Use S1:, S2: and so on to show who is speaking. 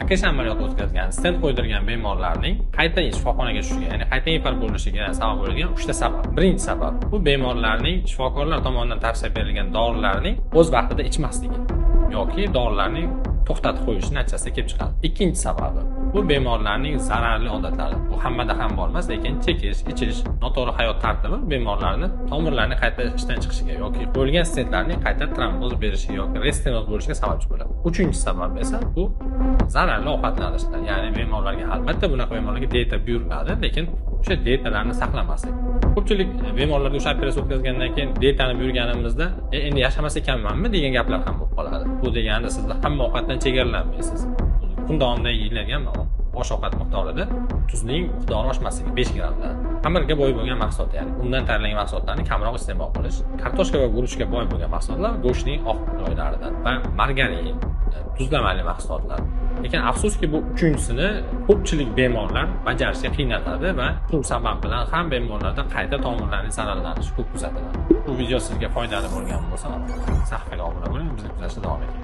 S1: naklish amaliyoti o'tkazgan, stent qo'ydirgan bemorlarning qayta shifoxonaga tushishiga, ya'ni qayta infarkt bo'lishiga sabab bo'lgan 3 ta sabab. Birinchi sabab bu bemorlarning shifokorlar tomonidan tavsiya berilgan dorilarning o'z vaqtida ichmasligi yoki dorilarning to'xtatib qo'yishi natijasida kelib chiqadi. Ikkinchi sababi bu bemorlarning zararli odatlari. Bu hammada ham bor emas, lekin chekish, ichish, noto'g'ri hayot tartibi bemorlarni tomirlarni qayta ishdan chiqishiga yoki qo'yilgan stentlarning qayta tromboz berishiga yoki restenoz bo'lishiga sababchi bo'ladi. Uchinchi sabab esa bu zararli ovqatlanishlar. Ya'ni bemorlarga albatta bunaqa bemorlarga dieta buyuriladi, lekin o'sha dietalarni saqlamaslik. Ko'pchilik bemorlarga o'sha operatsiya o'tkazgandan keyin dietani buyurganimizda endi yashamas ekanmanmi degan gaplar ham bo'lib qoladi. Bu degani siz hamma ovqatdan chegaralanmaysiz. Kun davomida yeyiladigan osh ovqat miqdorida tuzning miqdori oshmasligi 5 grammdan. Xamirga boy bo'lgan mahsulot, ya'ni undan tayyorlangan mahsulotlarni kamroq iste'mol qilish, kartoshka va guruchga boy bo'lgan mahsulotlar go'shtning oq joylaridan va margarin, tuzlamali mahsulotlar. Lekin afsuski bu uchinchisini ko'pchilik bemorlar bajarishga qiynaladi va shu sabab bilan ham bemorlarda qayta tomirlarning zararlanishi ko'p kuzatiladi. Bu video sizga foydali bo'lgan bo'lsa, sahifaga obuna bo'ling, bizni kuzatishda davom eting.